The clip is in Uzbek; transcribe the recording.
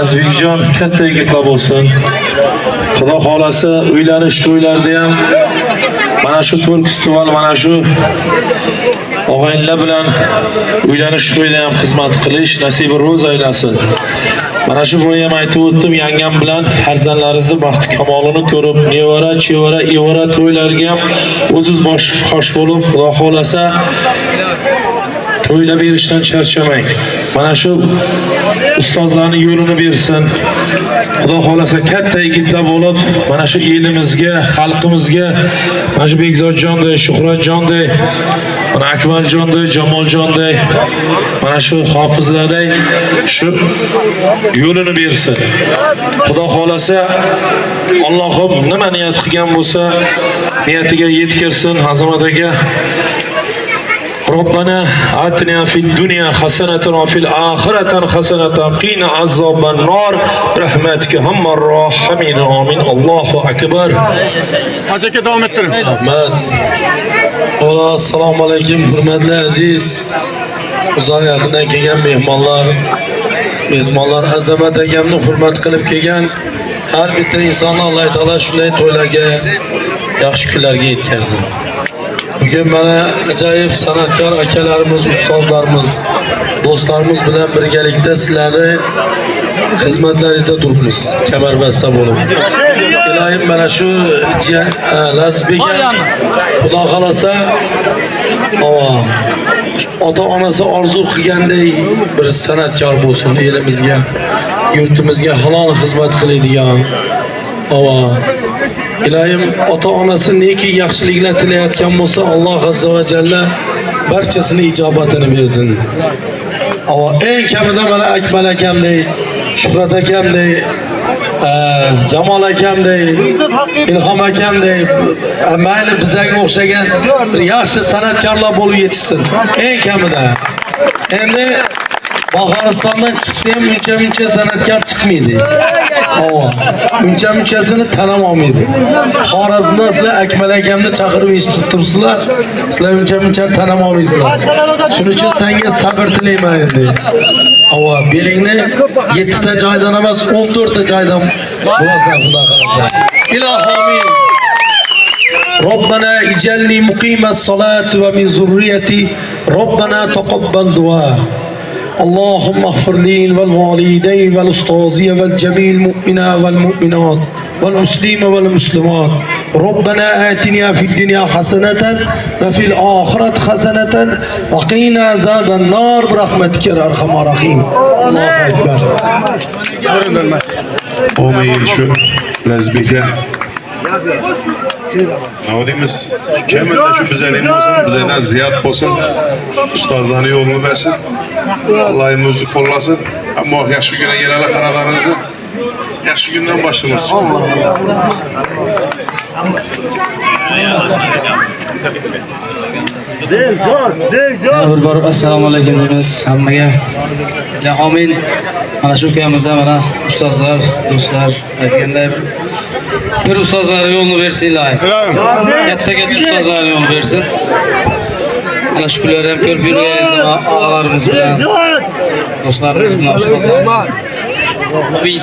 Azbekjon katta yigitlar bo'lsin. Xudo xolasa uylanish to'ylarida ham mana shu to'y festival mana shu og'aynilar bilan uylanish to'yida ham xizmat qilish nasibi ro'z aylasin. Mana shu bo'yi ham aytib o'tdim, yangam bilan farzandlaringizni baxti kamolini ko'rib, nevara, chevara, evara to'ylarga ham o'ziz qosh bo'lib, Xudo xolasa to'ylar berishdan charchamang. Mana shu ustozlarning yo'lini bersin. Xudo xolasa katta yigitlar bo'lib, mana shu elimizga, xalqimizga, mana shu Bekzodjonday, Shuhratjonday, mana Akmaljonday, Jamoljonday, mana shu hofizlarday shu yo'lini bersin. Xudo xolasa Allohim nima niyat qilgan bo'lsa, niyatiga yetkazsin. Azamat aka ربنا آتنا في الدنيا حسنة وفي الآخرة حسنة قنا عذاب النار برحمتك هم الراحمين آمين. الله أكبر. Hacı'ya devam ettirin. Rahmat. Assalomu alaykum hurmatli aziz uzoq yaqindan kelgan mehmonlar Azamat akamni hurmat qilib kelgan har bitta insonni Alloh taolo shunday to'ylarga, yaxshi kunlarga yetkazsin. Bugün mana ajoyib san'atkor akalarimiz, ustozlarimiz, do'stlarimiz bilan birgalikda sizlarni xizmatlaringizda turibmiz, kamarbasta bo'lib. Ilohim mana shu nasib ekan, Xudo xolasa, ota-onasi orzu qilganday bir san'atkor bo'lsin, elimizga, yurtimizga halol xizmat qiladigan. Ilohim ota-onasi neki yaxshiliklar tilayotgan bo'lsa, Alloh azza va jalla barchasini ijobatini bersin. Eng kamida mana Akmal akamday, Shuhrat akamday, Jamol akamday, Ilhom akamday, mayli bizga o'xshagan bir yaxshi san'atkorlar bo'lib yetishsin. Eng kamida. Endi Mo'g'ulistondan chiqsa ham uncha san'atkor chiqmaydi. Unchasini tanam olmaydi. Xorazmdan sizlar Akmal akamni chaqirib eshitib turibsizlar. Sizlar uncha tanam olmaysizlar. Shuning uchun senga sabr tilayman endi. Belingni 7 ta joydan emas, 14 ta joydan bo'lasan, Xudo xolasa. Ilohomin. ربنا اجعلني مقيم الصلاة ومن ذريتي ربنا تقبل دعاء اللهم اغفر لي والوالدين والاستاذين والجميع المؤمنين والمؤمنات والمسلمين والمسلمات ربنا آتنا في الدنيا حسنة وفي الآخرة حسنة وقنا عذاب النار برحمتك يا أرحم الراحمين. الله أكبر. Omeyin şu lezbike Navdimiz kemin de şu bizeliğin olsun, bizeden ziyad olsun, ustazlarını yolunu versin, Allah'ımızı kollasın, ama yaşı güne gelene kanalarınızı, yaşı günden başlaması. Assalomu alaykum deymiz hammaga. Amin. Mana shu kuyamizda mana ustozlar, do'stlar aytganday bir ustozlar yo'lini bersinlar. Katta ustozlar yo'l bersin. Ana shu kunlar ham ko'rib yurganimiz og'alarimiz bilan, do'stlarimiz bilan ustozlar. Amin.